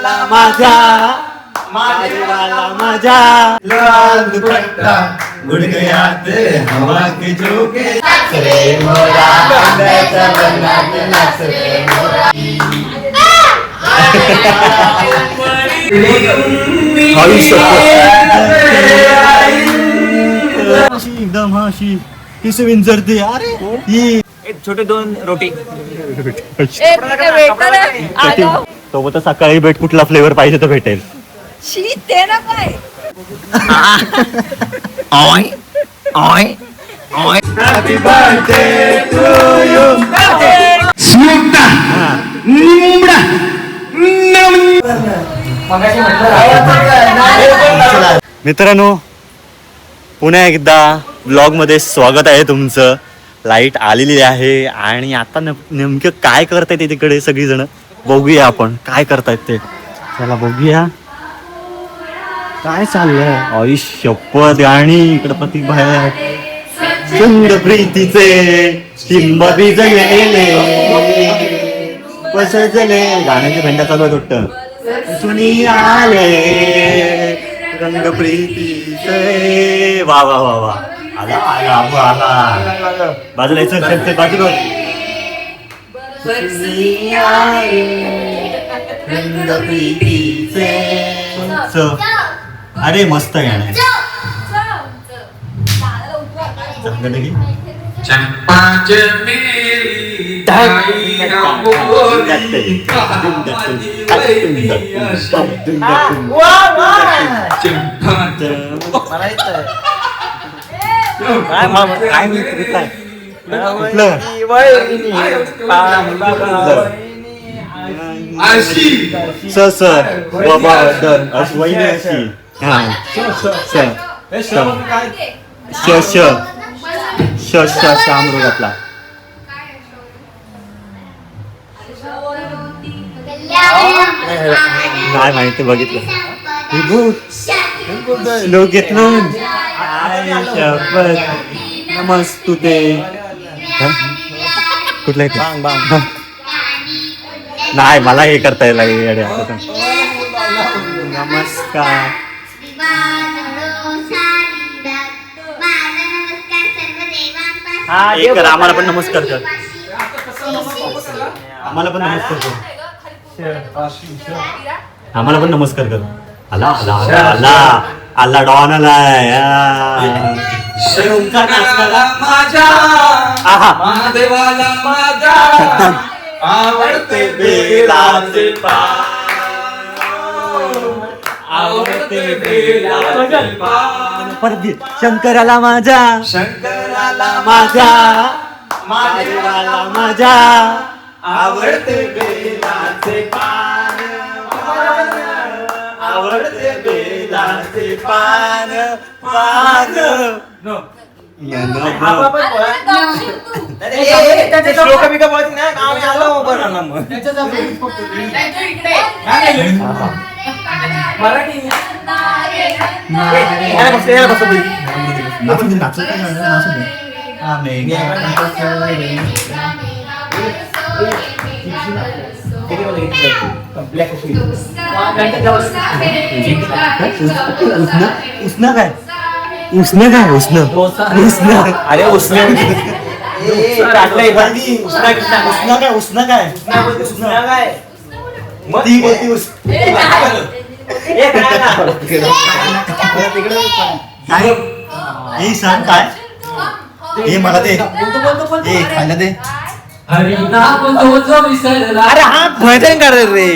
माझा वाला माझा लाल दुपट्टा उड़ गया तेरे हवा के झोंके नाच रे मोरा बंदाचा बनात नाच रे मोरा एकदम अशी किस विंचरते अरे ही एक छोटे 2 रोटी सोबत सकाळी भेट कुठला फ्लेवर पाहिजे तर भेटेल ते ना काय हॅपी बर्थडे टू यू मित्रांनो पुन्हा एकदा ब्लॉग मध्ये स्वागत आहे तुमचं. लाईट आलेली आहे आणि आता नेमकं काय करतायत ते तिकडे सगळी जण बघूया आपण काय करतायत ते. चला बघूया काय चाललंय. आई शपथ गाणी इकडं पती बाहेर चंद प्रीतीचे चिंब भिजलेले पसरले गाण्याच्या भेंड्या चालू आहे वाटतं. सुनी आले रंग प्रीतीचे वा वा वा वा आला आला आला बाजूला चल बाजूला रंग प्रीतीचे अरे मस्त गाणं शामरुगातला काय माहिती बघितलं लोक घेतलं नमस्तु ते कुठलं नाही मला हे करता येईल नमस्कार कर आम्हाला पण नमस्कार कर आम्हाला पण नमस्कार कर आम्हाला पण नमस्कार कर आला आला आला आला डॉन आलाय माझा महादेवाला माझा आवडते बेलाचे आवडते बेलाचे परत शंकराला माझा महादेवाला माझा आवडते बेलाचे पान आवडते बेलाचे पान पान उष्ण काय उष्ण काय उष्ण उष्ण अरे उष्ण उष्ण काय उष्ण काय हे सांग काय हे मला दे खायला दे अरे हा भजन कर रे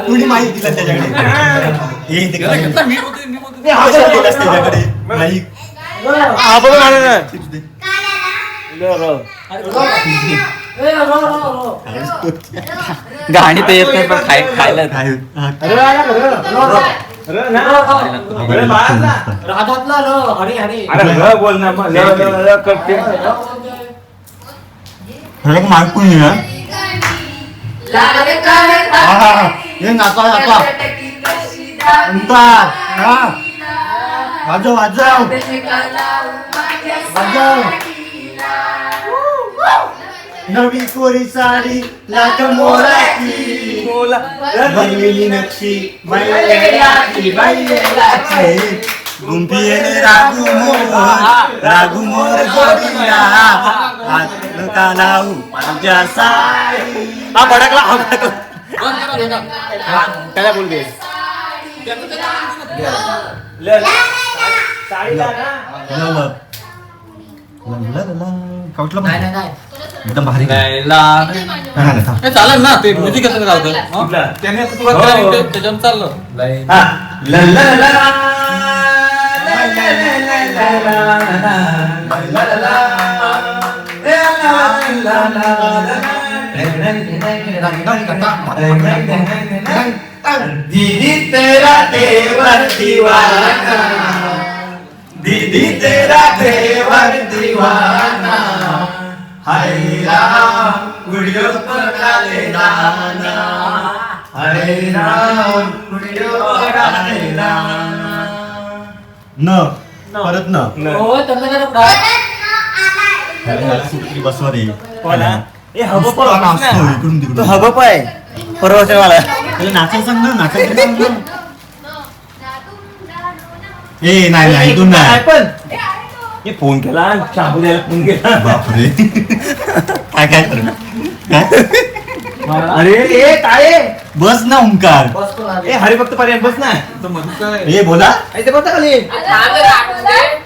तुझी माहिती दिला त्याच्याकडे गाणी तर येत नाही पण खायला बोल ना मार्कून नाचा नाचा वाजव वाजव वाजव नवी कोरी साडी लाट मोराची बनलेली नक्षी बैलाची गुंफी येणे रागू मोर जोडीला हात का लावू माझ्या साडी हा भडकला त्याला बोल दे एकदम भारी चालेल ना ते म्युझिक कसं चालतं त्याने त्याच्यावर चाललं दीदी तेरा देवर दीवाना दीदी तेरा देवर दीवाना हाय राम वीडियो बना लेना हाय राम वीडियो बना लेना न परत न हो त्यांना बसवा रे ए हबप इकडून तिकडून हबप आहे परवा मला नाचायला सांग ना नाचायला सांग ना ए नाही नाही इथून नाही पण हे फोन केला शाबू द्यायला फोन केला बापरे काय काय करणार अरे ए काय बस ना ओंकार ए हरिभक्त पर्यंत बस ना ए बोला इथे बस खाली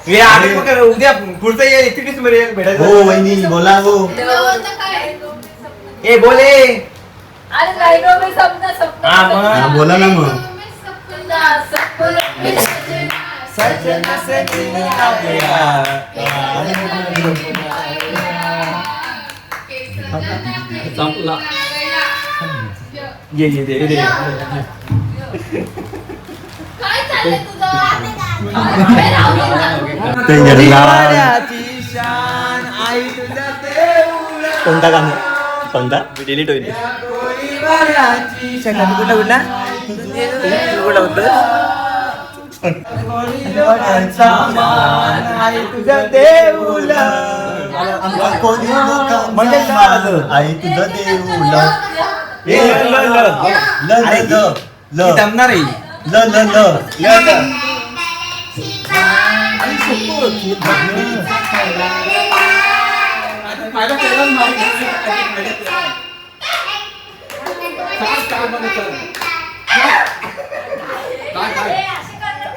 हे आधी मग उद्या पुढचं ये 31 डिसेंबर भेटायचं हो वहिनी बोला हो ए बोले अरे लाइनों में सपना सपना हाँ, मग. हा, बोला ना मग सपना से मिलना संपला ये दे दे काय चाललंय तुझं ते गेला शान आई तुझ्या देऊला कोणता गाणं कोणता डिलीट होईल कुठला कुठला कुठला आई तुझ्या देऊला म्हणजे काय आलं? आई तुझं देऊला ए, ल, ल, ल. ल आई, ल ल ती जमणार आहे ल ल ल ल, ल.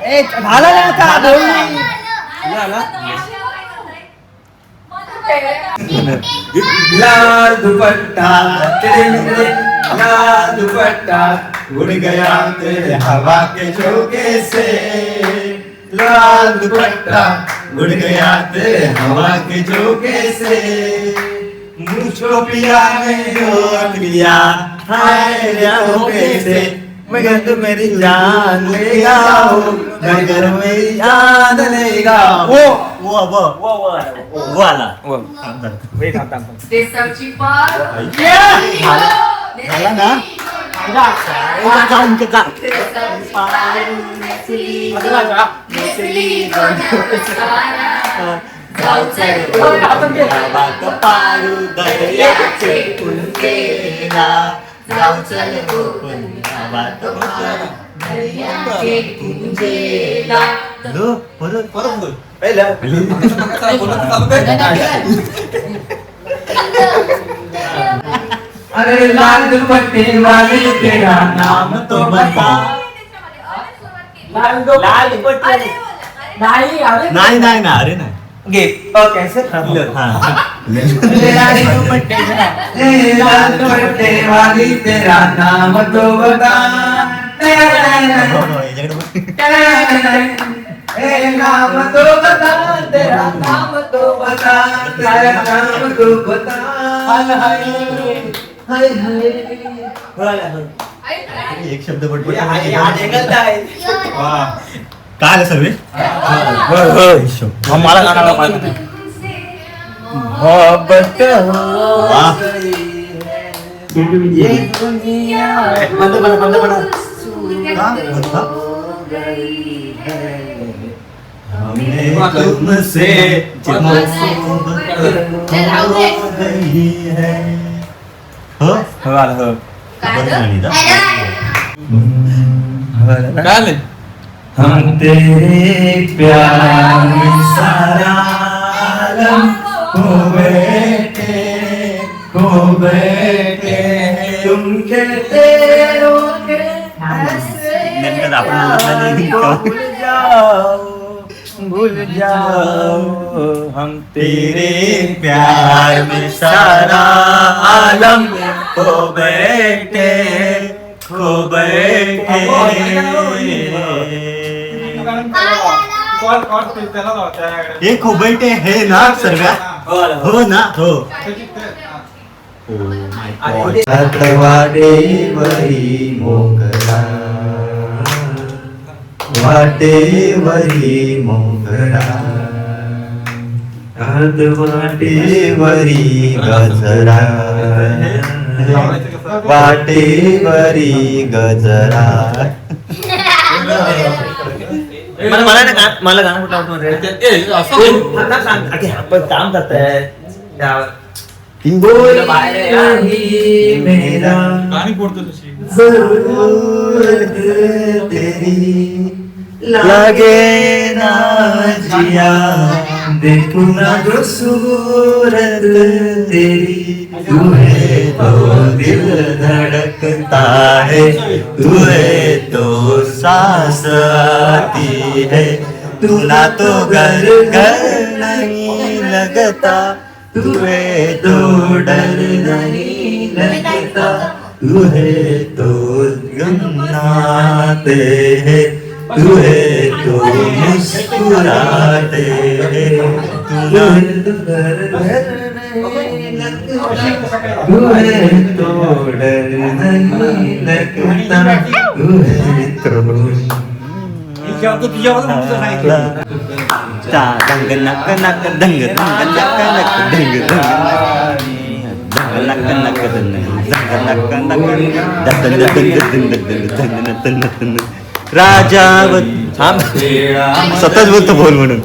ए झाला ना का बोल लाल दुपट्टा तेरे लाल दुपट्टा उड़ गया तेरे हवा के झोंके से लाल दुपट्टा उड़ गया तेरे हवा के झोंके से मुझको पिया ने रोक लिया हाय झोंके से मगर तू मेरी जान लेगा मगर मेरी जान लेगा वो आला देसाची पार झाला ना जाऊन का पारू दर्याचे कुंकेला जाऊ चल परत परत बोल अरे लाल दुपट्टे वाले तेरा नाम तो बता लाल दुपट्टे नाही नाही ना अरे नाही गे कैसे लाल दुपट्टे वाली तेरा नाम तो बता नाम तो बता तेरा नाम तो बता तेरा नाम तो बता हाय एक शब्द काय आलं सर्वे मला गाणं पाहिजे मोहब्बत हो गई ये दुनिया बंद हमने तुमसे जो मोहब्बत ते राहू दे. नहीं है. हो? काय बरं गाणी दा. आलं? हम तेरे प्यार में सारा आलम खो बैठे तुम कहते हो कि नेमकं आपण भूल जाओ हम तेरे प्यार में सारा आलम खो बैठे हे खोबैटे हे ना सर्व्या हो ना हो वाटेवरी मोगरा वाटेवरी गजरा वाटेवरी गजरा मला गाणं कुठं आपण काम करताय बोल मेरा जरूरत तेरी लगे ना जिया देखो ना जो सूरत तेरी तू है तो दिल धड़कता है तू है तो सांस आती है तू ना तो घर घर नहीं लगता तू है तो डर नहीं लगता तू है तो गुनगुनाते हैं तू है तो मुस्कुराते हैं तू है तो डर नहीं लगता तू है तो डर नहीं लगता तू है तो दंग नक नक दंग दंग नक नक दंग दंग नक नक दंग दंग राजावत सतत बोलतो बोल म्हणून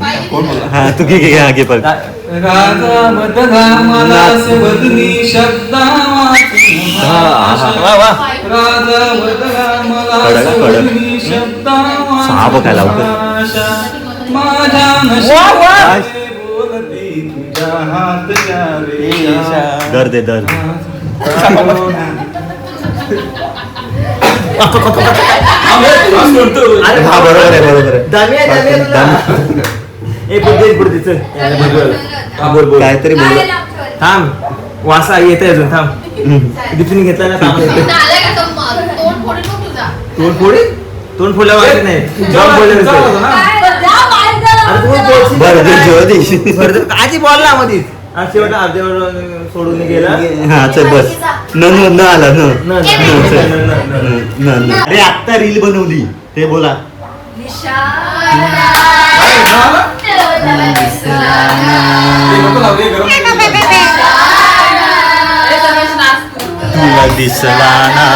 हा तू घे घे आगे पण राजावत मला बदली शब्दावाची राजावत मला बदली शब्दावाची सहा बघायला लवकर माझ्या नशिबात बोलती तुझ्या हात दर दे दर अरे हा बरोबर आहे बरोबर आहे काहीतरी बोल थांब वासा येत अजून थांब डिफिन घेतला ना थांब नालाय का तो मग? तोंड फोडीन मग तुझा. तोंड फोडल्या वाटत नाही बरं दे जेव्हा दे आधी बोलला मध्ये शेवटा अर्ध्यावर सोडून गेला हा चल बस न न न आला न न, न चल. न न अरे आत्ता रील बनवली ते बोला तुला दिसला ना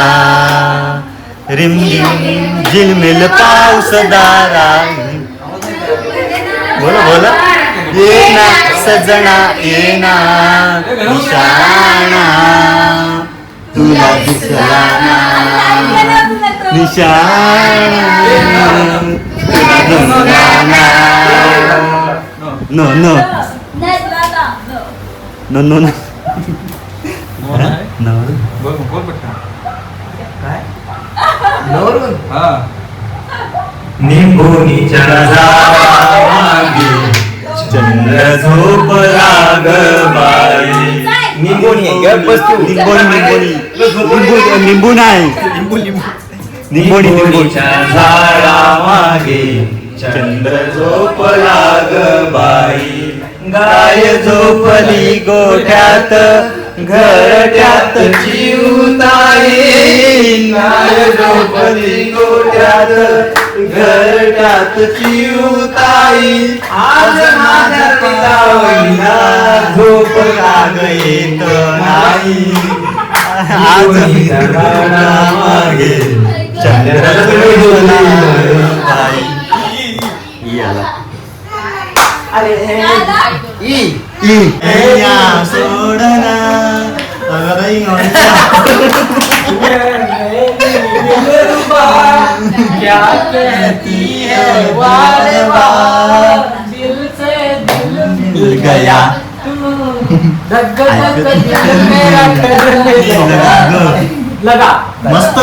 रिम रिम झिलमिल पाऊस दारा बोला बोला ये ना सजना ये ना निशाणा तुला दिसला ना निशाणा तुला दिसला ना no no no no no no निंबोनीच्या झाडामागे चंद्र झोपला ग बाई निंबोनी निंबोनी निंबोनी निंबू नाही निंबोनी निंबोनीच्या झाडामागे चंद्र झोपला ग बाई गाय झोपली गोठ्यात घरट्यात चिवताई गाय झोपली गोठ्यात घरट्यात चिवताई आज माझ्या पिलावलीला झोप लाग येत नाही आज मागे चंद्र झोपला बाई. याला सोडना क्या कहती है वारे वाह, दिल से दिल गया लगा मस्त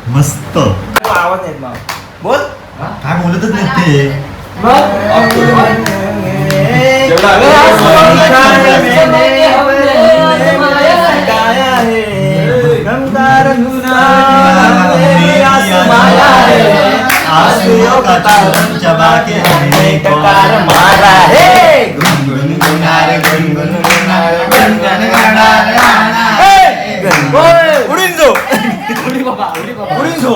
मस्त आवाज नाही मग बोल काय बोलतच नाही ते मारा है उडीन जो उडीन जो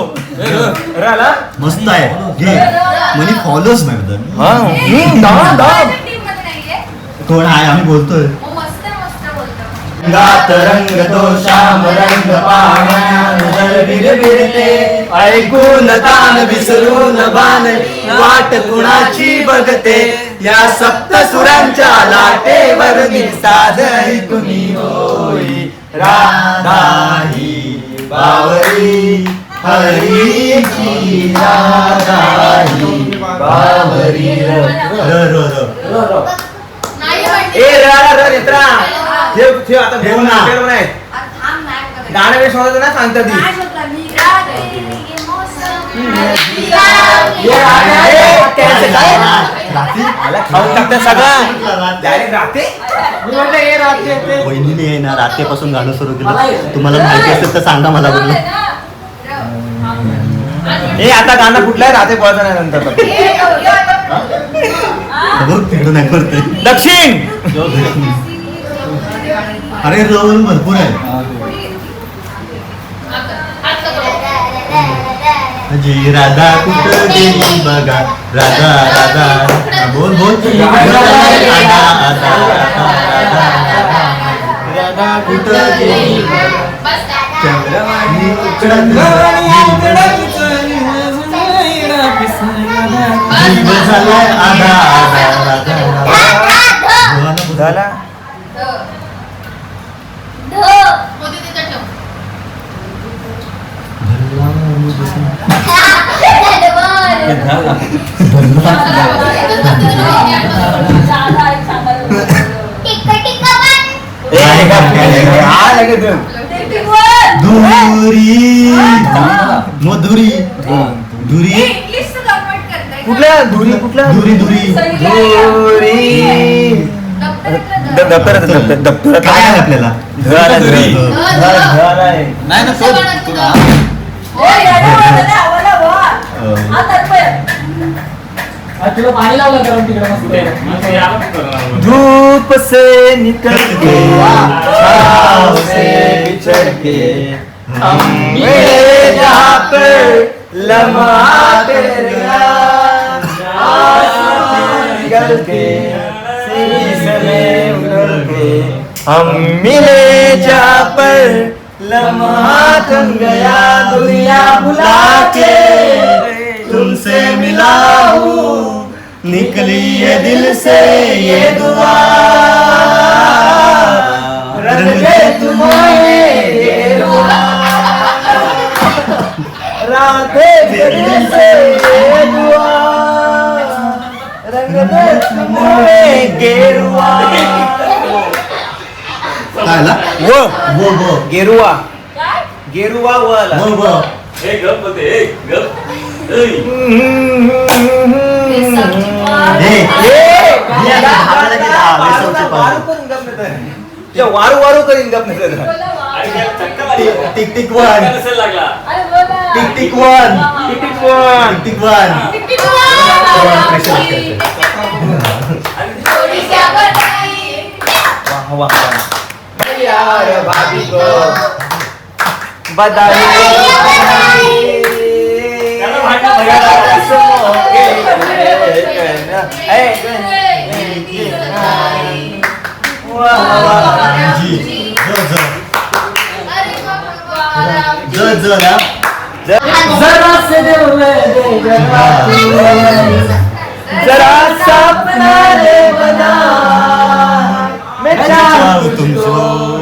राला मस्त आहे घे म्हणे फॉलोच नाही कोण आहे आम्ही बोलतोय गात रंग तो श्याम रंग पाण्यानुदर बिरबिरते ऐकून तान विसरून बाण वाट कुणाची बघते या सप्त सुरांच्या लाटेवर निसाद तुम्ही होई राधा ही बावरी हरीची राधा ही बावरी र ए रा नेत्रा ठेव ठेव आता ठेव ना. गाणं वेळ सोडत ना सांगता ती खाऊन टाकतात सगळं डायरेक्ट राहते बहिणीने आहे ना रात्रीपासून गाणं सुरू केलं तुम्हाला माहिती असेल तर सांगा मला बोललं ए आता गाणं कुठलंय राहते पळत नाही नंतर फिरून नाही करते दक्षिण अरे रोल भरपूर आहे जी राधा कुठं गेली बघा राधा राधा बोल बोल राधा राधा राधा कुठं गेली चंद्रवाणी जीव झालाय आधा आधा राधा झाला धुरी मधुरी धुरी कुठल्या धुरी कुठल्या धुरी धुरी दप्तर काय आहे आपल्याला धुरी नाही ना तो तुला पाणी लावलं गरम तिकडे मस्त धूप से निकल के छाँव से बिछड़ के हम मिले जहाँ पर लम्हा तेरा निकल के शीश में उतर के हम मिले जहाँ पर लम्हा थम गया दुनिया भुला के तुमसे मिला हूँ निकली ये दिल से ये दुआ रंग दे तुम्हें गेरुआ राधे दिल से ये दुआ रंग दे तुम्हें गेरुआ कायला वो वो गेरुआ गेरुआ वाला वो वारू वारू करीन गप tick tick one tick tick one tick tick one यार भाभी को बधाई जी ज ज ना जरा से दिल में दे जरा तू, जरा सा अपना रे बना, मैं चाहूँ तुमको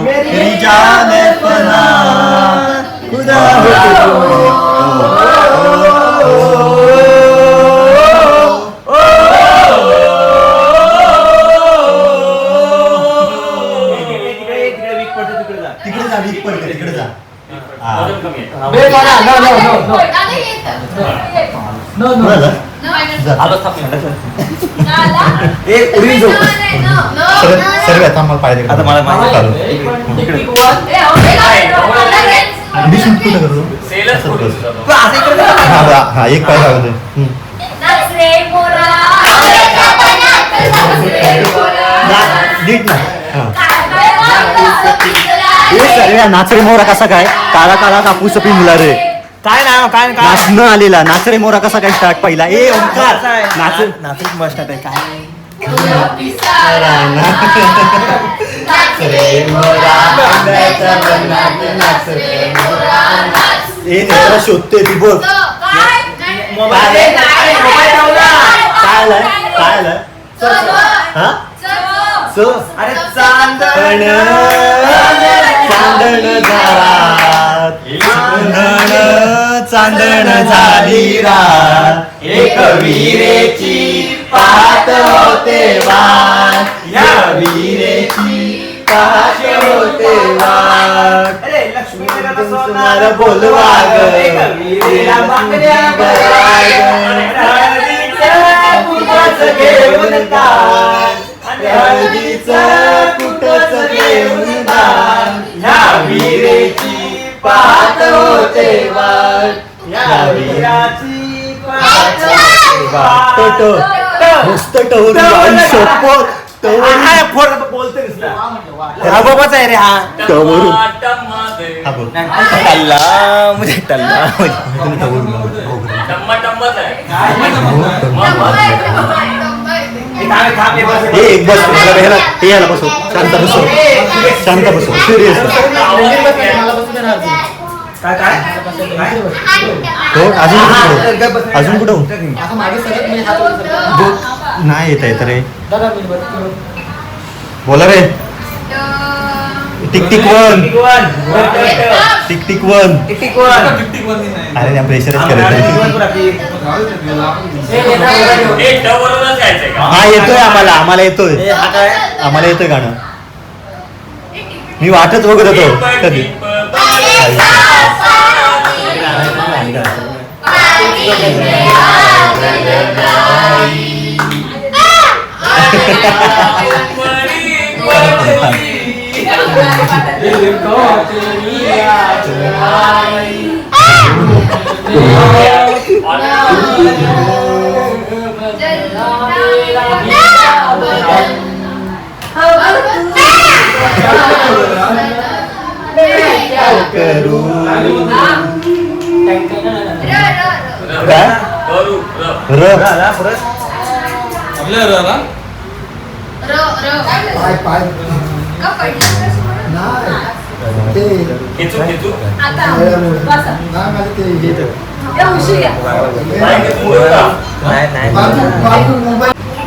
मेरी जान फना, खुदा तिकडे जा वीक पडते तिकडे जा सर्व आता मला पाहिजे आता मला माहिती चालू शूट कुठं करतो हा एक पाय लागतो नीट ना नाचरे मोरा कसा काय काळा काळा कापूस पिंजला रे काय नाव काय नाचणं आलेला नाचरे मोरा कसा काय स्टार्ट पहिला ए ओंकार नाच नाचूक मस्त आहे काय ए नेत्रा शोधते ती बोल काय आलंय काय आलंय हा अरे चांदण चांदण झाला चांदण झाली रात एक विरेची पाहत होते वाट या विरेची पाहत होते वाट अरे लक्ष्मी सुनार बोलवा ग घेऊन हळदीचं कुठंच घेऊन दान ह्या विरेची पाहत होते वाट ह्या विराची पाहत होते वाट मस्त टवरी आणि शपथ बोलते राघोबाच आहे रे हा टवरून हा बोल टल्ला म्हणजे टल्ला हे एक बस याला बसव शांत बसव शांत बसव सिरियस काय अजून कुठं नाही येत आहे रे बोला रे tick tick one tick tick one अरे त्या प्रेशरच करत हा येतोय आम्हाला येतोय गाणं मी वाटच बघत होतो कधी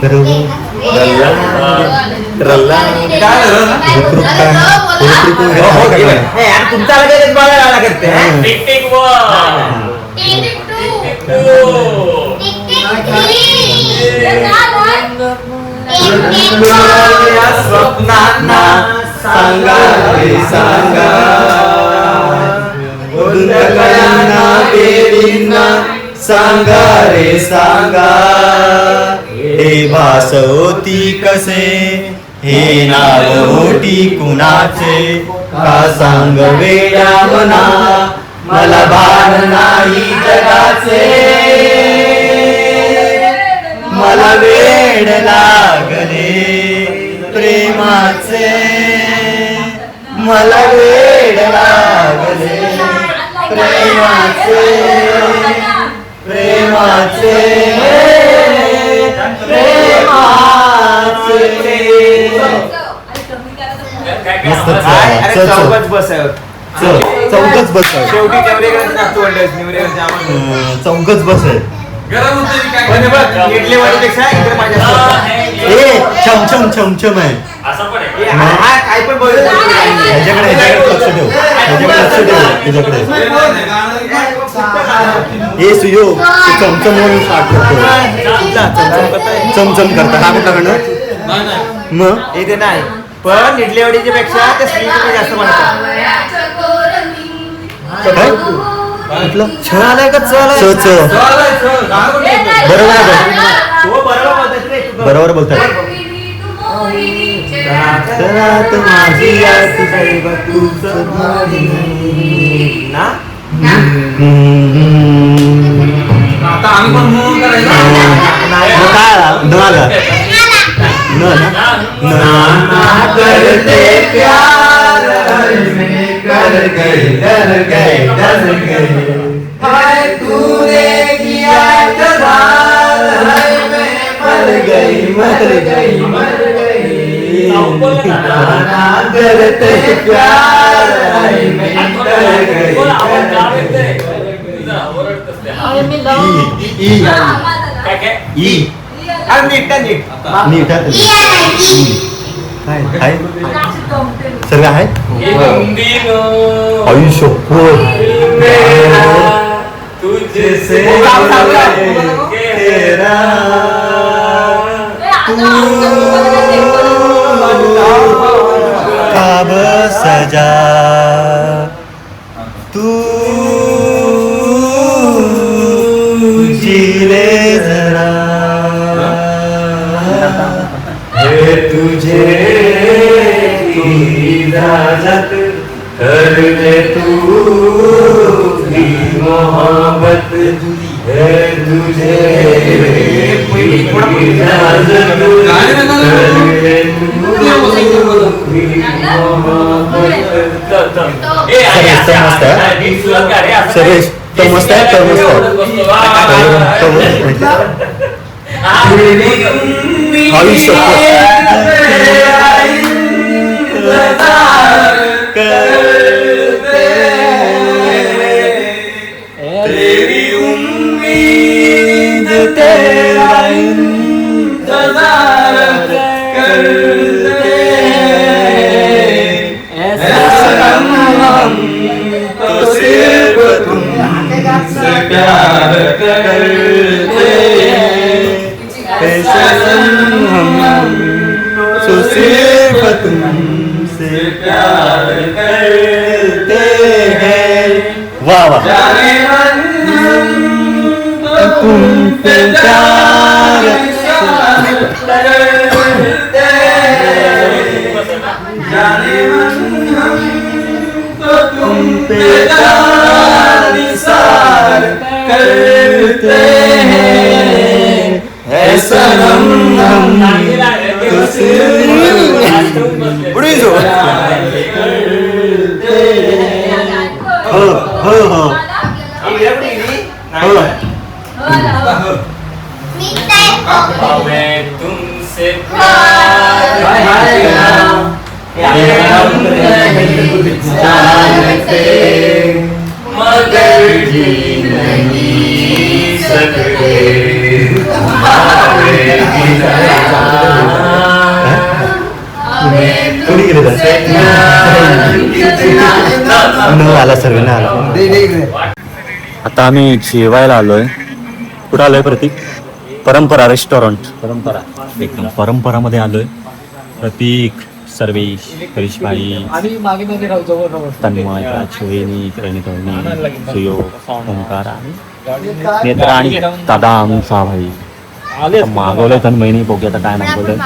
करू तुमचा लगेच बघायला करते स्वप्नांना सांगा रे सांगा गुंडकळ्यांना बेरींना सांगा रे सांगा हे भासवती कसे हे नावटी कुणाचे का सांग वेड्या मना मला भान नाही जगाचे मला वेड लागले प्रेमाचे मला वेड लागले प्रेमाचे प्रेमाचे प्रेमाचे मस्त चल, चल. बस आहे चल चौकच बस आहे शेवटी चौकच बस आहे इडली वाटीपेक्षा इकडे पाहिजे ए चमचम चमचम आहे काय पण बोलू ह्याच्याकडे लक्ष ठेव त्याच्याकडे ए सुयो चमचम म्हणून स्टार्ट करतो चमचम करता हा कुठला गाणं मग इथे नाही पण इडली वडीच्या पेक्षा ते स्वीट जास्त म्हणतात काय कुठलं छ आलाय का च आलाय? च च बरोबर आहे तो बरोबर बोलतोय रे, तू बरोबर बोलताय रात माझी आस दैव तूच ना आता आम्ही पण म्हणून करायचं मग काय आला न आला न ना ना करते प्यार में कर गए डर गए हाय तूने किया इकरार हाय मैं मर गई ना करते प्यार हाय मैं डर गई ई नीट नीट आहे काय आहे सर्व आहे आयुष्य तुझसे काब सजा तू जीले जरा है तुझे इजाजत कर ले तू भी मोहब्बत है तुझे इजाजत कर ले तू भी मोहब्बत सरेश तो मस्त आहे तो मस्त आहे आयुष्य तेरी उम्मीद तेरा इंतजार करते ऐसा हम तो सिर्फ तुमसे प्यार करते ऐसा हम तो सिर्फ तुमसे प्यार करते हैं वाह वाह जाने मन तुम पे प्यार करते जाने मन तो तुम पे प्यार निसार करते हैं ऐसा हम तो सिर्फ बुढ़ी जो हो हो हो हो तुमसे जानते मगर जी नहीं सकते कोणी गेले न आला सर्व न आला आता आम्ही जेवायला आलोय कुठं आलोय प्रतीक परंपरा रेस्टॉरंट परंपरा एकदम परंपरामध्ये आलोय प्रतीक सर्वेश हरीशभाई तन्मय प्राचवेनी प्रणितवनी सुयोग ओंकार आणि नेत्र आणि दादा आमचा भाई मागवलंय तर महिने बघूया आता काय मागवलंय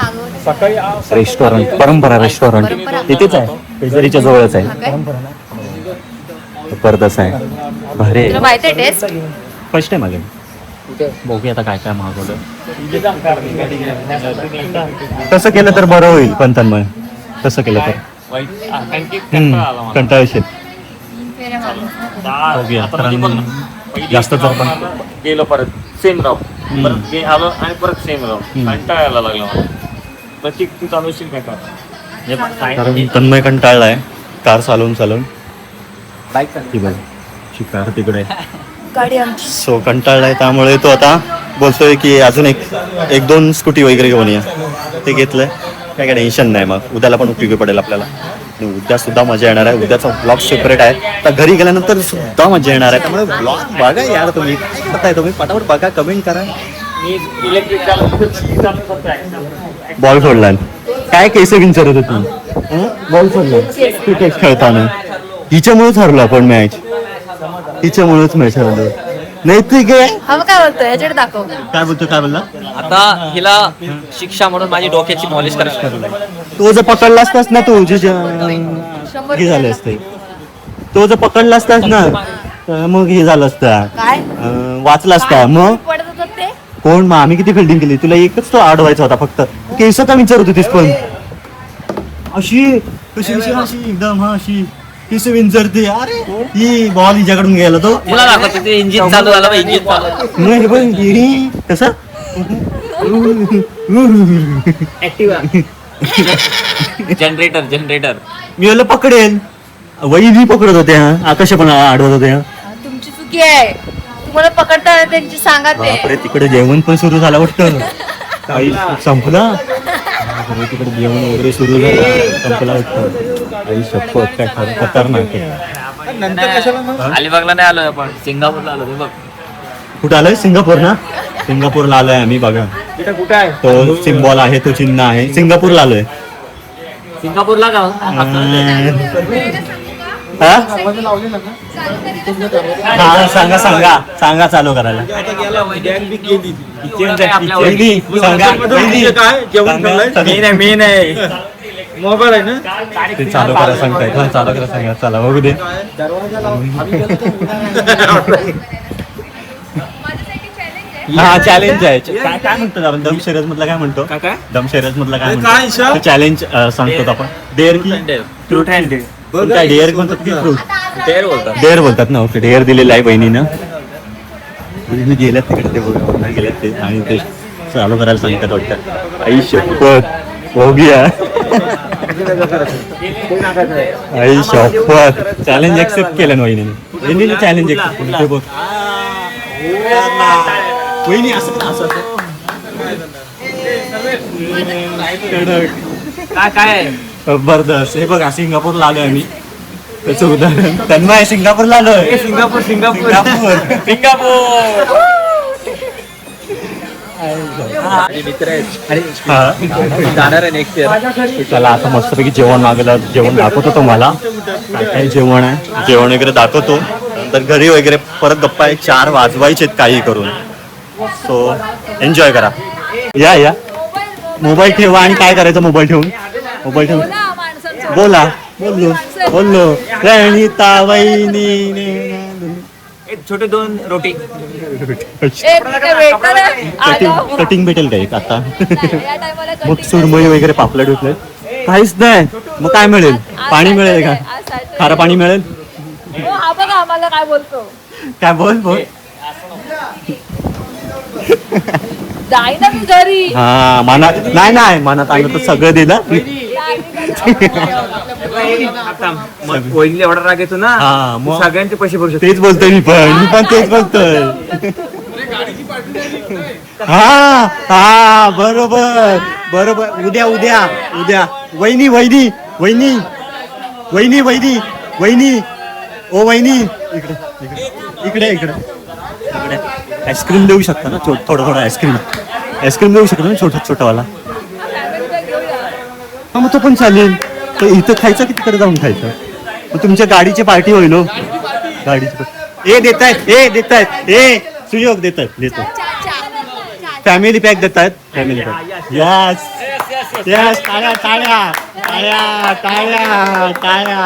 रेस्टॉरंट परंपरा रेस्टॉरंट तिथेच आहे पेजरीच्या जवळच आहे परतच आहे भारे फर्स्ट टाइम आले बघूया आता काय काय मागवलं तसं केलं तर बरं होईल पण तन्मय तसं केलं तर कंटाळशील बघूया कारण जास्त जर पण गेलो परत सेम राव परत आलो आणि परत सेम राव कंटाळायला लागला मला प्रतीक तू चालवशील काय का कारण तन्मय कंटाळलाय कार चालवून ती बघ शिकार तिकडे गाडी आमची. सो कंटाळलाय त्यामुळे तो आता बोलतोय की अजून एक दोन स्कूटी वगैरे घेऊन या. ते घेतलंय काय टेन्शन नाही. मग उद्याला पण उपयोगी पडेल आपल्याला. आणि उद्या सुद्धा मजा येणार आहे. उद्याचा ब्लॉग सेपरेट आहे. तर घरी गेल्यानंतर सुद्धा मजा येणार आहे. त्यामुळे ब्लॉग बघा यार तुम्ही काय करताय तुम्ही पटापट बघा कमेंट करा. मी इलेक्ट्रिक बॉल सोडला काय केस विचारत होती बॉल सोडला क्रिकेट खेळताना. हिच्यामुळेच हरलो आपण मॅच. हिच्यामुळेच मॅच हरलो नाही ठीक आहे. हा मग काय बोलतोय याच्याकडे दाखव. काय बोलतो काय बोलला आता हिला शिक्षा म्हणून माझी डोक्याची पॉलिश करायला. तो जर पकडला असतास ना तू हे झाले असते. तो जर पकडला असतास ना तर मग हे झालं असतं काय वाचला असता. मग पडत होतात ते. कोण मग आम्ही किती फिल्डिंग केली. तुला एकच तो अडवायचा होता फक्त. केस का विचारत होतीस पण अशी कशी कशी अशी एकदम हा अशी केस विंचरते. अरे ही बॉल हिच्याकडून गेला तो. तुला दाखवतो ते इंजिन चालू झालं इंजिन चालू. नाही पण कसं जनरेटर मी याला पकडेल. वैदी पकडत होत्या आकाश पण आडवत होत्या. तुमची चुकी आहे. तुम्हाला पकडता त्यांची सांगा ते. बापरे तिकडे जेवण पण सुरू झालं वाटतं. काही संपला तिकडे जेवण वगैरे सुरू झालं संपला वाटतं. आई शपथ काय खतरनाक आहे. अलिबागला नाही आलोय आपण सिंगापूरला आलो बघ. कुठं आलोय सिंगापूर ना. सिंगापूरला आलोय आम्ही बघा. कुठे आहे तो सिम्बॉल आहे तो चिन्ह आहे. सिंगापूरला आलोय. सिंगापूरला का हा सांगा सांगा सांगा चालू करायला. मी नाही मोबाईल आहे ना ते चालू करा सांगताय. चालू करा सांगा चला बघू दे. हा चॅलेंज आहे. काय काय म्हणतो आपण दम शर्यत मधला काय म्हणतो. दम शर्यत मधला काय म्हणतो चॅलेंज सांगतो आपण. डेअर की ट्रूथ अँड काय डेअर म्हणतात की ट्रूथ. डेअर बोलतात. डेअर बोलतात ना. ओके डेअर दिलेलं आहे बहिणीनं. बहिणी गेल्यात तिकडे ते बघा गेल्यात ते आणि ते चालू करायला सांगतात वाटतं. आई शपथ बघूया. आई शपथ चॅलेंज एक्सेप्ट केलं ना वहिनीने. वहिनीने चॅलेंज एक्सेप्ट केलं. ते बघ वहिनी असं असं काय जबरदस्त. हे बघा सिंगापूरला आलोय आम्ही. त्याचं उदाहरण तन्मय सिंगापूरला आलोय. सिंगापूर मित्र आहेत जाणार आहे नेक्स्ट इयर. त्याला आता मस्तपैकी जेवण मागलं. जेवण दाखवतो तुम्हाला काय काय जेवण आहे. जेवण वगैरे दाखवतो. नंतर घरी वगैरे परत गप्पा 4 वाजवायचे काही करून. सो एन्जॉय करा. या या मोबाईल ठेवा आणि काय करायचं मोबाईल ठेवून. मोबाईल ठेवून बोला. बोललो रणिता वहिनी. छोटे 2 रोटी कटिंग भेटेल का एक आता. मग सुरमई वगैरे पापलेट उठले काहीच नाही. मग काय मिळेल. पाणी मिळेल का. खारं पाणी मिळेल. हा बघा आम्हाला काय बोलतो. काय बोल बोल. जाई ना मी घरी. हा मनात नाही मनात आलं तर सगळं दिलं. वहिनीला एवढा राग येतो ना. हा मग सगळ्यांचे पैसे भरू शकतो. तेच बोलतोय मी पण तेच बोलतोय. हा हा बरोबर बरोबर. उद्या उद्या उद्या वहिनी वहिनी वहिनी वहिनी वहिनी वहिनी ओ वहिनी इकडे इकडे इकडे इकडे आईस्क्रीम देऊ शकता ना. थोडं आईस्क्रीम देऊ शकतो ना छोटावाला. हा मग तो पण चालेल. तर इथं खायचं की तिकडे जाऊन खायचं. मग तुमच्या गाडीची पार्टी होईल. गाडीची देतायत सुयोग देतो. फॅमिली पॅक देतायत. Family pack. यस यस टाळ्या टाळ्या टाळ्या टाळ्या टाळ्या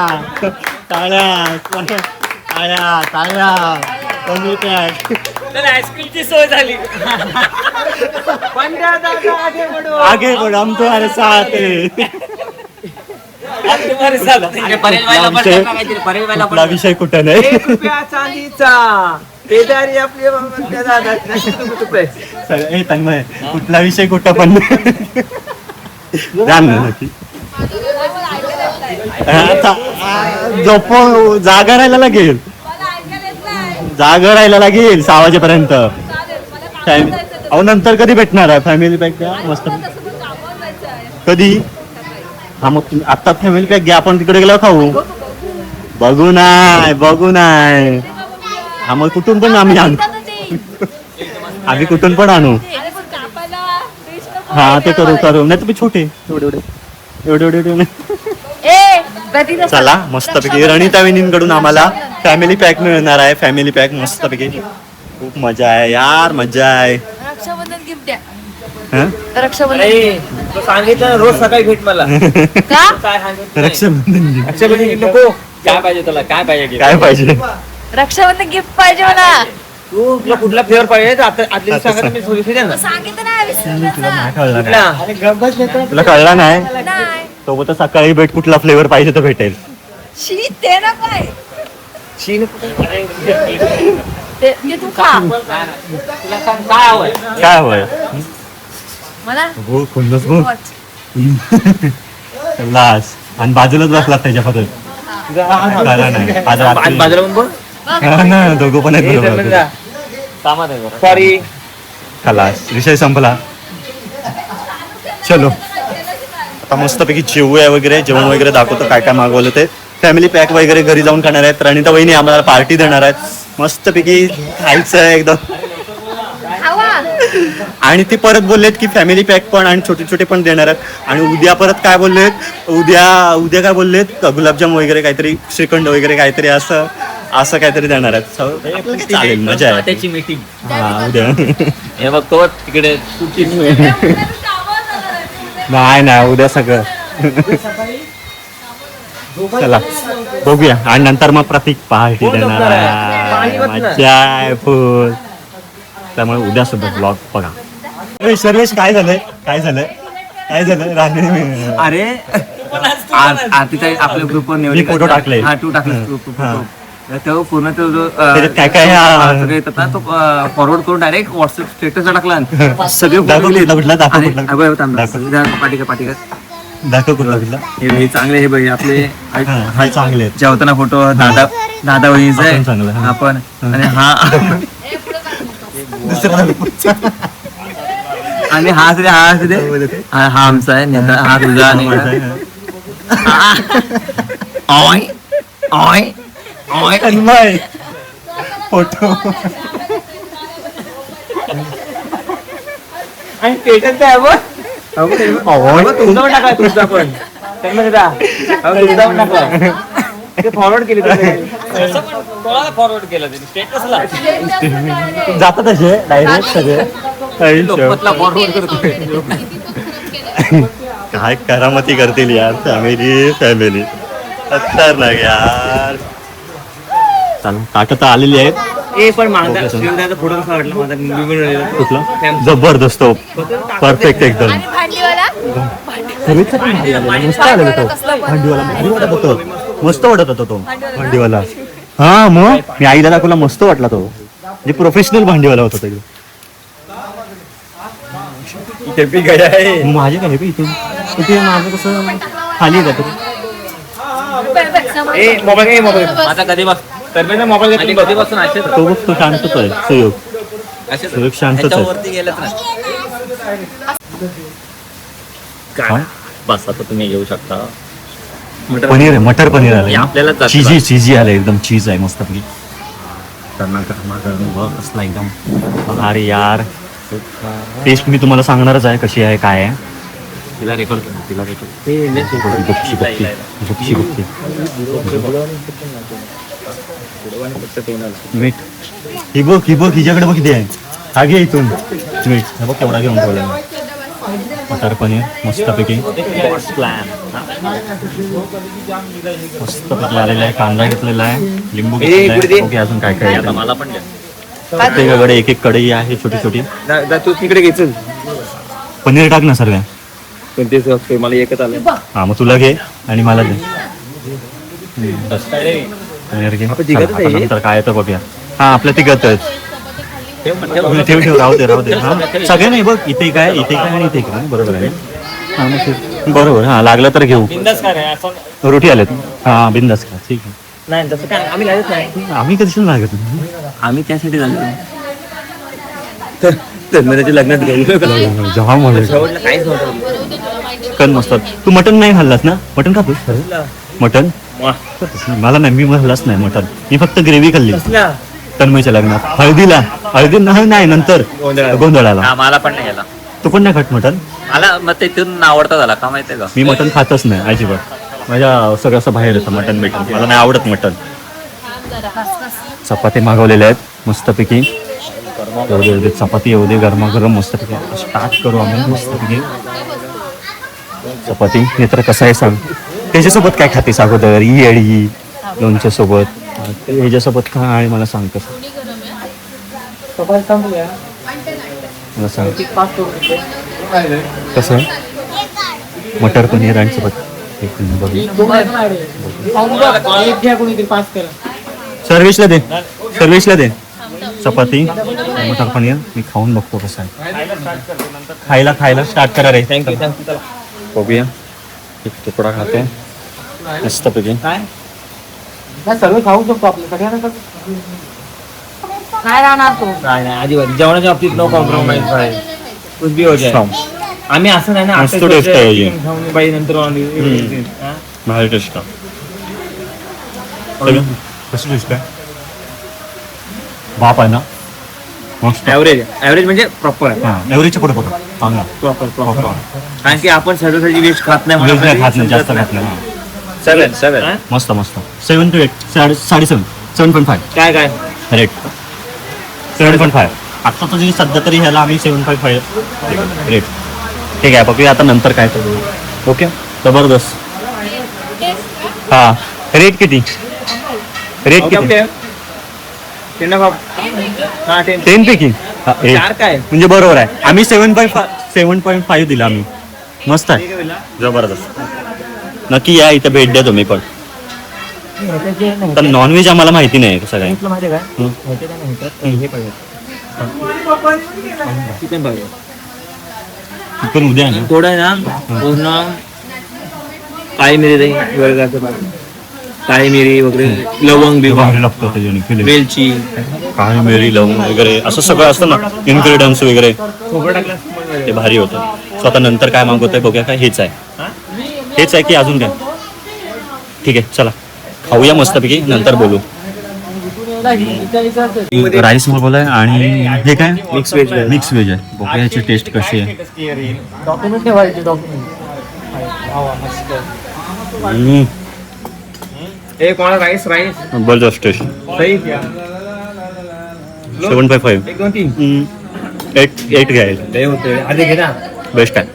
टाळ्या टाळ्या टाळ्या फॅमिली पॅक. आईस्क्रीमची सोय झाली. आगे बढ़ो हम तुम्हारे साथ हैं. कुठला विषय कुठं नाही. तन्मय कुठला विषय कुठं पण नक्की झोप जागा राहायला लागेल, जागा राहायला लागेल 6 वाजेपर्यंत. अहो नंतर कधी भेटणार आहे फॅमिली पॅक द्या मस्त. कधी? हा मग आता फॅमिली पॅक घ्या, आपण तिकडे गेलो खाऊ. बघू नाही. हा मग कुठून पण आम्ही आणू, आम्ही कुठून पण आणू. हा ते करू नाही तुम्ही छोटे एवढे. चला मस्तपैकी रणिता वहिनींकडून आम्हाला फॅमिली पॅक मिळणार आहे. फॅमिली पॅक मस्तपैकी. खूप मजा आहे यार, मजा आहे. रक्षाबंधन गिफ्ट द्या. हं? रक्षाबंधन तो सांगितलं रोज सकाळी भेट मला. का? काय सांगितलं? रक्षाबंधन रक्षाबंधन gift नको. काय पाहिजे तुला? काय पाहिजे gift? काय पाहिजे? रक्षाबंधन गिफ्ट पाहिजे मला. तुला कुठला फ्लेवर पाहिजे तर आता आदल्या दिवशी सांगा, मी सोल्युशन द्या ना. सांगितलं नाही विसरलं नाही कळलं कुठला? नाही. तुला कळला नाही नाही. सोबत सकाळी भेट कुठला फ्लेवर पाहिजे तर भेटेल. शी ते ना काय शीन ते तू खा. तुला सांग काय हवंय? काय हवंय? मला हो खुन्नस हो. लास आणि बाजूलाच बसला त्याच्या पद्धत. कळला नाही आज रात्री. बाजूला पण बोल. हा ना, दोघं पण आहेत बरोबर. कामात आहे जरा. सॉरी. खलास विषय संपला. चलो आता मस्तपैकी जेवूया वगैरे, जेवण वगैरे दाखवतो काय काय मागवलं ते. फॅमिली पॅक वगैरे घरी जाऊन खाणार आहेत. रणिता वहिनी आम्हाला पार्टी देणार आहेत. मस्तपैकी खायचं आहे एकदम. आणि ते परत बोललेत की फॅमिली पॅक पण आणि छोटे छोटे पण देणार आहेत. आणि उद्या परत काय बोललेत, उद्या काय बोललेत, गुलाबजाम वगैरे काहीतरी, श्रीखंड वगैरे काहीतरी असं काहीतरी देणार आहेत. चालेल, मजा आहे. त्याची मीटिंग. हा उद्या. हे बघतो तिकडे नाही उद्या सगळं. चला बघूया. आणि नंतर मग प्रतीक पार्टी देणार आहे. मजा आहे फुल. त्यामुळे उद्या सुद्धा ब्लॉग बघा. सर्वेश काय झालंय रात्री? अरे आरतीचा आपल्या ग्रुपवर मी फोटो टाकले. हा तू टाकले तो पूर्ण तो जो त्याच्यात काय काय सगळं येतात ना, तो फॉरवर्ड करून डायरेक्ट व्हॉट्सअप स्टेटसला टाकला. सगळे दाखव कुठला पाठी दाखव कुठला हे चांगले, हे बघ आपले हा चांगले आहेत. जेवताना फोटो दादा वहिनीचा आपण चांगलं, आहे हा. आपण. आणि हा आणि हा असू दे हा आमचा आहे नेता, हा तुझा आणि तन्मय फोटो आणि स्टेटस काय बघ. तुझा पण टाकलाय, तुझा पण. तुझा पण टाकलाय. ते फॉरवर्ड केली कोणाला फॉरवर्ड केलं त्यांनी? स्टेटसला जातात तसे डायरेक्ट सगळे. फॉरवर्ड करतो. काय करामती करतील यार. फॅमिली खतरनाक यार. चालू ताटं तर आलेली आहेत. ए पण माझा शिवदाचा फोटो कसा वाटला माझा कुठला जबरदस्त परफेक्ट एकदम. आणि भांडीवाला मस्त आलेला तो भांडीवाला. भारी वाटत होतो, मस्त वाटत होता तो भांडीवाला. हा मग मी आईला दाखवला, मस्त वाटला तो. म्हणजे प्रोफेशनल भांडीवाला होता तो. माझे काय इथून इथे माझं कसं खाली आहे का ए मोबाईल माझा कधी बघ तर मोबाईल कधीपासून असेल तो बघतो शांतच आहे. सुयोग शांतच आहे. गेलंच ना. काय बस आता तुम्ही घेऊ शकता. पनीर आहे, मटर पनीर आलं. आपल्याला चीजी आलं एकदम. चीज आहे मस्त पैकी. कसला एकदम. अरे यार टेस्ट मी तुम्हाला सांगणारच आहे कशी आहे काय आहे. तिला रेकॉर्ड तिला मीठ ही बघ हिच्याकडे बघ किती आहे. हा घे इथून मीठ. हे बघ केवढा घेऊन ठेवला. मटर पनीर मस्तपैकी मस्तपैकी आलेला आहे. कांदा घेतलेला आहे, लिंबू घेतलेला. अजून काय काय आहे. मला पण द्या. प्रत्येकाकडे एक एक कढई आहे छोटी छोटी. तू तिकडे घ्यायचं पनीर टाक ना सर्व. पण तेच मला एकच आलं. हा मग तुला घे आणि मला दे. पनीर घे. आता नंतर काय तर बघूया. हा आपल्या तिघतच ठेव राहू दे. हा सगळे नाही बघ. इथे काय आणि इथे काय बरोबर आहे. हा मग बरोबर, हा लागलं तर घेऊ. बिंदास का रे असं रोटी आलेत हा, बिंदास का, ठीक आहे. नाही तसं काय आम्ही लागत नाही. आम्ही कधी लागत नाही. आम्ही त्यासाठी झालो त्याच्या लग्नात गेलो जाम मला शेवटला काहीच नव्हतं. चिकन मस्त. तू मटन नाही खाल्लास ना? मटन खातोस मटन? मला नाही, मी खाल्लाच नाही मटन. मी फक्त ग्रेव्ही खाल्ली कसला तन्मयच्या लग्नात. हळदी नाही, नंतर गोंधळाला. हा मला पण नाही गेला. तू पण नाही खात मटन? मला मग तिथून आवडता झाला का माहितीये का? मी मटन खातच नाही अजिबात. माझ्या सगळं असं बाहेर येतं मटन बिटन, मला नाही आवडत मटन. चपाती मागवलेल्या आहेत मस्तपैकी. एवढे चपाती एवढे गरमागरम मस्तपैकी स्टार्ट करू आम्ही मस्तपैकी. चपाती हे तर कसं आहे सांग. त्याच्यासोबत काय खातेस अगोदर? येळी लोणच्या सोबत, ह्याच्यासोबत खा आणि मला सांग कसं. मला सांग कसं आहे. मटर पनीर आणि सोबत सर्विसला दे चपाती मटर पनीर. मी खाऊन बघतो कसं आहे. खायला स्टार्ट करा रे. थँक्यू बघूया. एक तुकडा खाते मस्तपैकी. काय सर्व खाऊ शकतो आपलं सगळ्यांना. काय राहणार तो नाही अजिबात जेवणाच्या बाबतीत नो कॉम्प्रोमाइज आहे. कुछ भी हो जाए. आम्ही असं नाही ना मस्त आता taste आहे ही. खाऊन बाई नंतर हा? भारी टेस्ट कसं टेस्ट आहे. बाप आहे ना मस्त. ऍव्हरेज म्हणजे प्रॉपर आहे. हा एवढीच्या पुढे बघा चांगला. प्रॉपर कारण की आपण सहजासहजी वेस्ट खात नाही वेज नाही म्हणून खात नाही, जास्त खात नाही. हा. 7 मस्त 7 to 8 7.5 7.5 काय रेट 7.5. आता तुझी सध्या तरी ह्याला आम्ही 7.5 रेट. ठीक आहे बघूया आता नंतर काय करू. ओके जबरदस्त. हा रेट किती? रेट किती? 10 पैकी चार काय म्हणजे बरोबर आहे. आम्ही 7.5 दिला आम्ही. मस्त आहे जबरदस्त. नक्की या इथे भेट द्या तुम्ही पण. तर नॉनव्हेज आम्हाला माहिती नाही कसं काय. माहिती काय हं. हे पाहिजे चिकन पाहिजे चिकन उद्या आहे ना. थोडं आहे ना पूर्ण काळी मिरी दही वर्गाचं पाहिजे. काळी मिरी वगैरे लवंग बिवंग भारी लागतं त्याच्याने फिलिंग. वेलची काळी मिरी लवंग वगैरे असं सगळं असतं ना इन्ग्रेडियंट्स वगैरे खोबरं टाकलं ते भारी होतं. सो आता नंतर काय मागवतोय बघूया. काय हेच आहे की अजून काय? ठीक आहे चला खाऊया मस्तपैकी नंतर बोलू. राईस मागवलाय आणि हे काय मिक्स व्हेज मिक्स व्हेज आहे. बघूया याची टेस्ट कशी आहे. डॉक्युमेंट ठेवायचे डॉक्युमेंट ए कोणा राईस जबरदस्त टेस्ट. सही 7.5 1 2 3 8 घ्यायचं लय होते आधी घे ना बेस्ट आहे.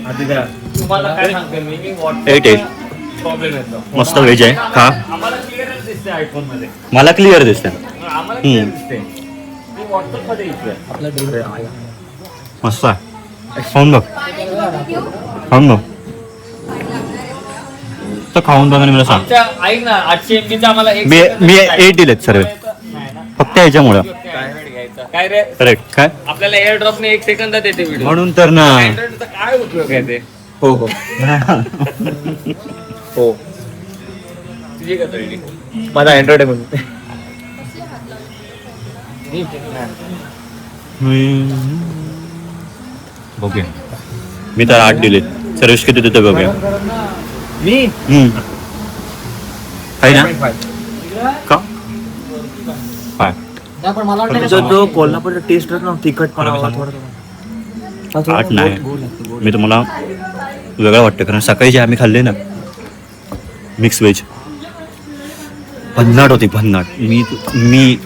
आधी द्या तुम्हाला काय सांगते मी 8 प्रॉब्लेम येतो. मस्त व्हेज आहे. खा आम्हाला क्लिअरच दिसते आयफोन मध्ये. मला क्लिअर दिसते. आम्हाला क्लिअर दिसते. मी व्हॉट्सअप मध्ये इथे मस्त आहे. खाऊन बघ तर खाऊन बघ आणि मला सांग. आमच्या ऐक ना 800 MB चा आम्हाला एक मी 8 दिलेत सर्व फक्त ह्याच्यामुळं. काय वेळ घ्यायचा काय रे करेक्ट काय आपल्याला एअर ड्रॉप ने 1 सेकंदात येते व्हिडिओ. म्हणून तर ना. अँड्रॉइडचा काय उपयोग आहे ते. हो हो तुझी का तरी माझा अँड्रॉइड आहे म्हणून. बघूया. मी तर 8 दिलेत. सर्विस किती देतो बघूया. मी आहे ना का काय जो कोल्हापूरचा टेस्ट ना तिखटपणा 8 नाही. मी तुम्हाला वेगळं वाटतं कारण सकाळी जे आम्ही खाल्ले ना मिक्स व्हेज भन्नाट होती भन्नाट. मी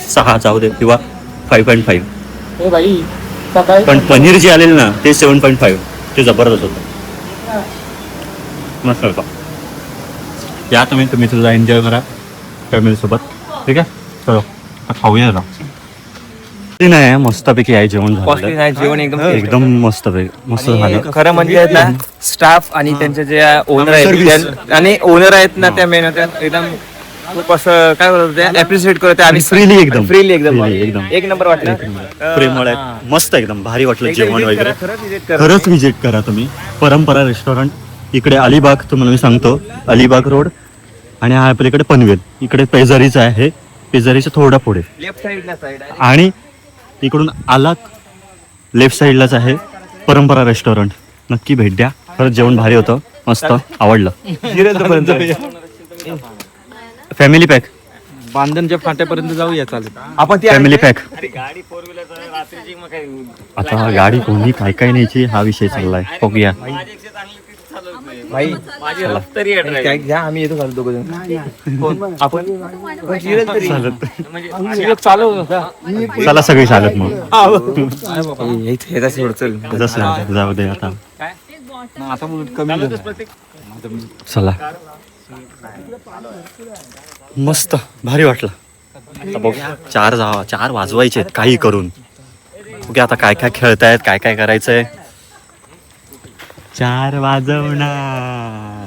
6 जाऊ दे किंवा 5.5 भाई सकाळी पण पनीर जे आलेलं ना ते 7.5 ते जबरदस्त होतं. मस्त होता. या तुम्ही तुझा एन्जॉय करा फॅमिलीसोबत. ठीक आहे चलो खाऊया ना. नाही मस्तपैकी आहे जेवण कॉस्टली झालं. नाही जेवण एकदम मस्त झालं. खरं म्हणजे आहेत ना स्टाफ आणि त्यांचे जे ओनर आहेत आणि ओनर आहेत ना त्या मेन होत्या एकदम खूप असं काय बोलत अप्रिशिएट करत आणि फ्रीली एकदम फ्रीली एकदम Freely एकदम. एक नंबर वाटलं प्रेमळ आहे मस्त एकदम भारी वाटलं एकदा जेवण visit वगैरे करा, खरंच visit करा. खरंच विजिट करा तुम्ही परंपरा रेस्टॉरंट इकडे अलिबाग तुम्हाला मी सांगतो अलिबाग रोड आणि हा आपल्याकडे पनवेल इकडे पेजारीचं आहे पेजारीच्या थोडा पुढे लेफ्ट साईडला साईड आणि इकडून आलात लेफ्ट साईडलाच आहे परंपरा रेस्टॉरंट नक्की भेट द्या खरंच जेवण भारी होतं मस्त आवडलं फॅमिली पॅक बांधणच्या फाट्यापर्यंत जाऊया चालेल आपण ती फॅमिली पॅक गाडी फोर व्हीलर रात्रीची मग काही आता गाडी कोणी काय काय न्यायची हा विषय चाललाय बघूया माझ्यापेक्षा चांगली तीच चालवते भाई माझी रफ तरी आहे driver. काय घ्या आम्ही येतो खाली दोघं जण आपण म्हणजे चालू चला सगळी चालत मग ह्याचा सोड चल जसं जाऊ दे आता आता कमी चला मस्त भारी वाटलं आता बघूया 4 वाजवायचे आहेत काही करून बघूया आता काय काय खेळतायत काय काय करायचंय 4 वाजवणार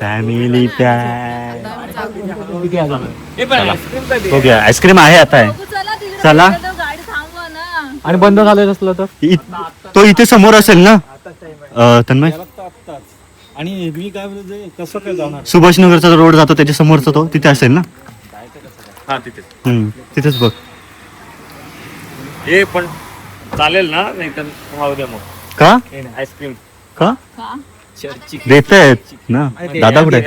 फॅमिली पॅक बघूया आईस्क्रीम आहे आता आहे चला. गाडी थांबवा ना. आणि बंद झालेलं असलं तर तो इथे समोर असेल ना तन्मय आणि मी काय बोलतोय कसं काय जाणार सुभाषनगरचा रोड जातो त्याच्या समोरचा तो तिथे असेल ना हा तिथे तिथेच बघ हे पण चालेल ना नाही तर राहू द्या मग का आईस्क्रीम का देत आहेत ना दादा कुठे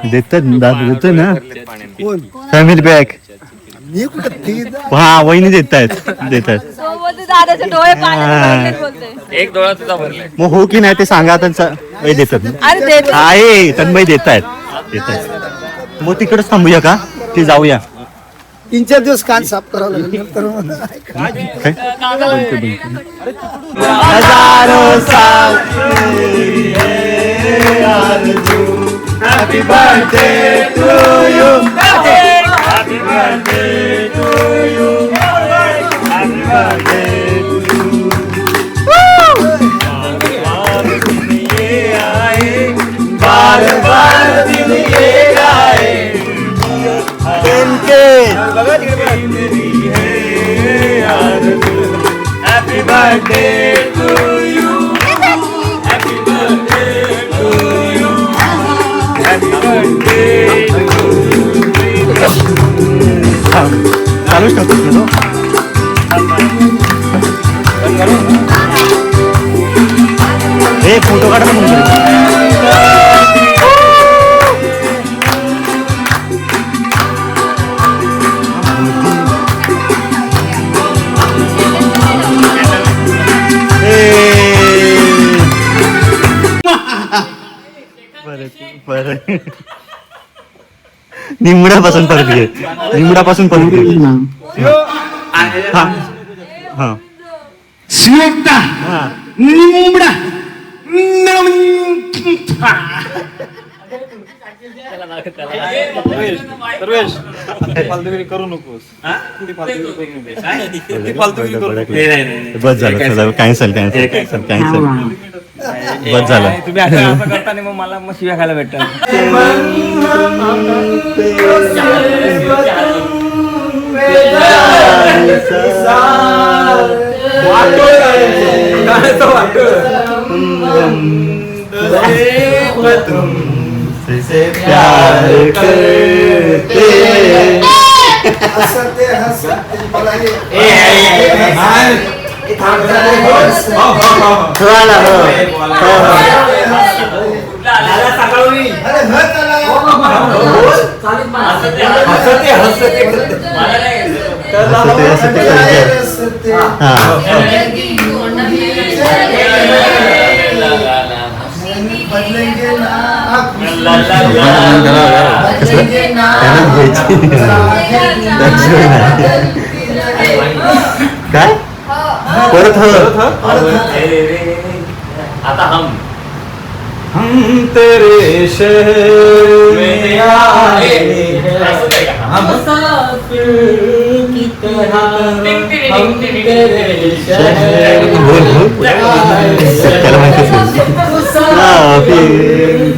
देतात दादा देतोय ना फॅमिली पॅक हा वहिनी देत आहेत तो बोलते दादाचे डोळे पाण्यात भरलेत बोलते. एक डोळा तुझा भरलाय मग हो की नाही ते सांगा त्यांचा देतात अरे देत आहे तन्मय देत आहेत मग तिकडेच थांबूया का ते जाऊया 3-4 दिवस कान साफ करावं लागेल नंतर मग काय चालूच ठेवतो ना तो हे फोटो काढा ना निमड्यापासून परत घे निमड्यापासून परत घे हा हा स्वेता निमुडा करू नकोस बस झालं चला कॅन्सल बस झालं तुम्ही असं करताना मग मला मग शिव्या खायला भेटतात काय परत आता हम तेरे शहर में आए हम मुसाफिर की तरह हम तेरे शहर त्याला माहिती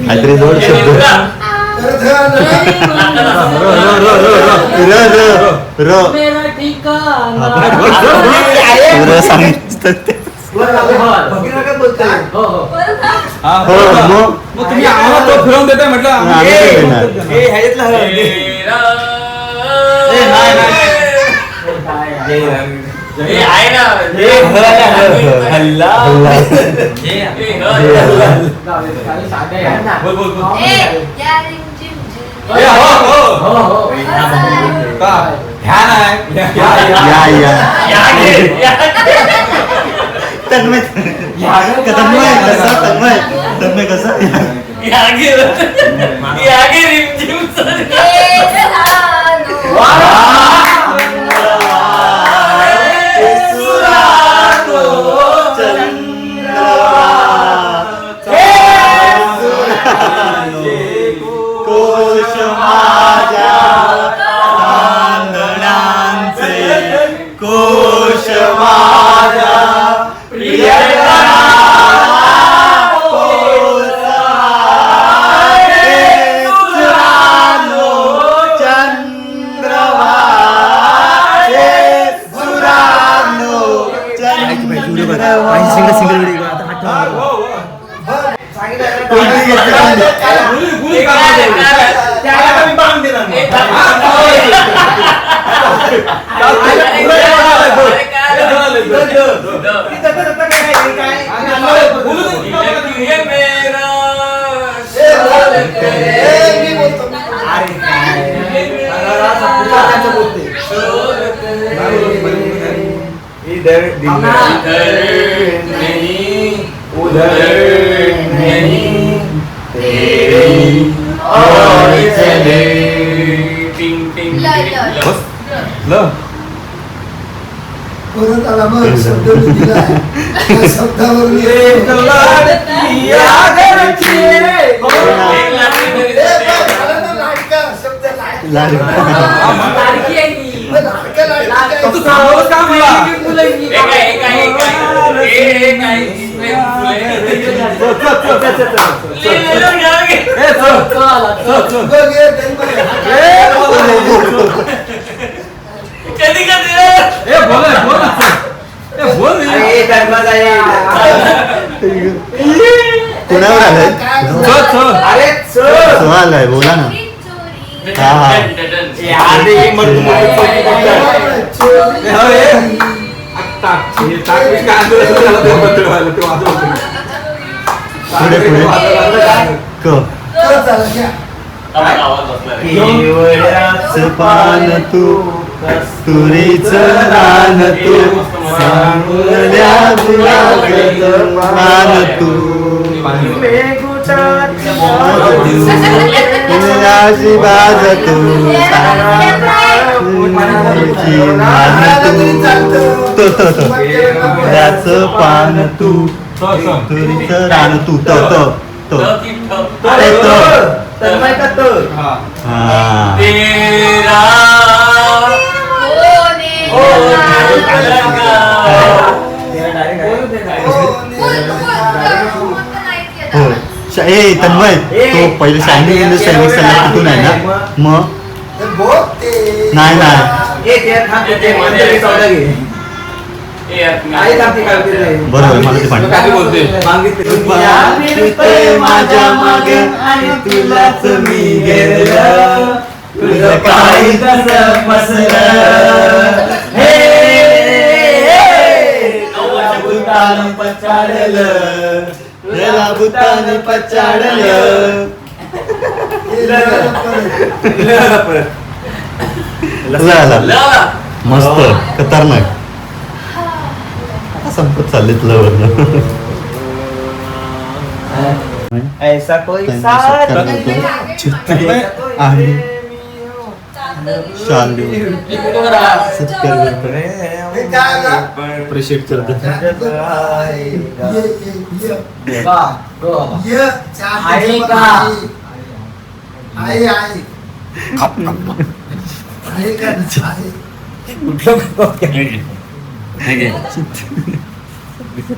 काहीतरी जोड शब्द मेरा ठिकाणा. र सांगितलं ते. भगीरथ काय बोलताय? हो हो परत हा? हा, हो बरोबर. मग मग तुम्ही आम्हाला तो फिरवून देताय म्हटलं आम्ही आम्ही- नाही देणार. ह्याच्यातलं हळद. आहे ना हल्ला. बोल बोल बोल. ए, या रिमझिम झिम. ए, हो हो हो हो. का? ह्या नाही. या तन्मय तन्मय कसा कोश माझ्या चांदण्यांचे कोश माझ्या गुली त्याला मी बांध देणार नाही. परत आला मग शब्द मी दिलाय. त्या शब्दावरून लाडकी आहे मी. तू सांगतोस का मला? कधी कधी ए बोल ना, बोल ना. ए बोल रे. कोणावर आलंय चल, चल. तो आलाय बोला ना. चोरी. हा हा पुढे क केवळ्याच पान तू कस्तुरीच रान तू सांगल्या गुलाबाचं मान तू पुण्याची बाज तू केवळ्याच पान तू कस्तुरीच रान तू हा तेरा हो ए तन्मय तो पहिले शायनिंग सैनिक सल्ला कुठून आहे ना मग नाही बरोबर मला ते पाहिजे माझ्या मागे आणि तुलाच मी गेलं तुझं काही कसं बसलं हे भूतानं पचाडलं त्याला भूतानं पचाडलं मस्त खतरनाक संपत चालले तुला ऐसा कोई साथ आणि शालू अप्रिशिएट करतो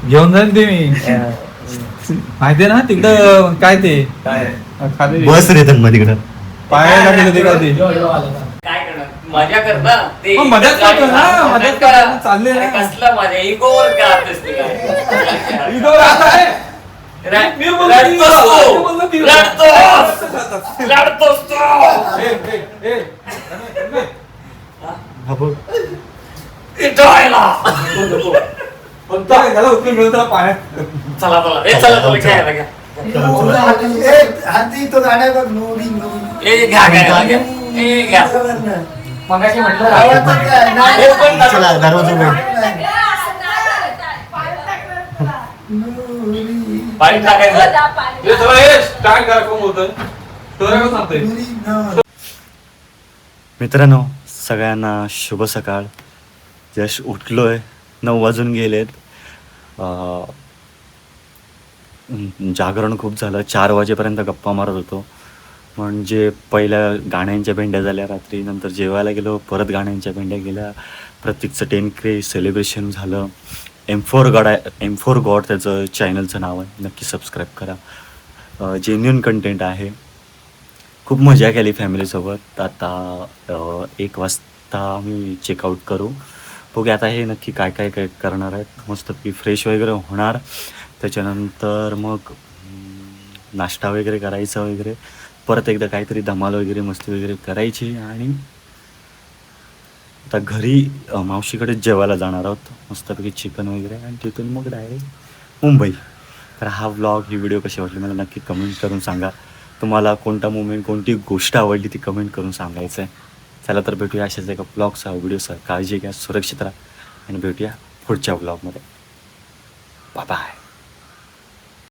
घेऊन जाईन ते मी माहितीये ना तिकडं काय ते खाली बस रे तन्मय तिकडं पायाला गेले ते कधी काय करणार मजा करता ते हो, मजाच करतो ना, मजाच करतो, चालले ना. अरे कसला मजा इगोवर का असते काय इगो राहत आहे. मी बोललो की रडतोस तू. मी बोललो की- रडतोस तू. इथं आयला. फक्त त्याला उचलून घेऊन त्याला पायात चला चला घ्या घ्या हाती तो गाणं बघ नोडी नोडी ए घ्या ए घ्या मगाशी म्हटलं आवाज काय? नाही. हे पण चला दरवाजा उघड. पाणी टाकायचं हे चला हे स्टार्ट करा कोण बोलतोय तुला काय सांगतोय नोडी न. मित्रांनो सगळ्यांना शुभ सकाळ. जस्ट उठलोय, 9 वाजून गेलेत. जागरण खूप झालं, 4 वाजेपर्यंत गप्पा मारत होतो. म्हणजे पहिल्या गाण्यांच्या भेंड्या झाल्या रात्री, नंतर जेवायला गेलो, परत गाण्यांच्या भेंड्या गेल्या, प्रत्येकचं 10K सेलिब्रेशन झालं. M4 गॉड त्याचं चॅनलचं नाव आहे, नक्की सबस्क्राईब करा. जेन्युन कंटेंट आहे. खूप मजा केली फॅमिलीसोबत. आता 1 वाजता आम्ही चेकआउट करू. बघूया आता हे नक्की काय काय काय करणार आहेत. मस्तपैकी फ्रेश वगैरे होणार, त्याच्यानंतर मग नाश्ता वगैरे करायचा वगैरे, परत एकदा काहीतरी धमाल वगैरे मस्ती वगैरे करायची आणि आता घरी मावशीकडे जेवायला जाणार आहोत. मस्तपैकी चिकन वगैरे आणि तिथून मग डायरेक्ट मुंबई. तर हा व्लॉग, ही व्हिडिओ कशी वाटली मला नक्की कमेंट करून सांगा. तुम्हाला कोणता मोमेंट, कोणती गोष्ट आवडली ती कमेंट करून सांगायचं आहे. चला तर भेटूया अशाच एका ब्लॉगसह, व्हिडिओसह. काळजी घ्या, सुरक्षित राहा आणि भेटूया पुढच्या ब्लॉगमध्ये. Bye bye.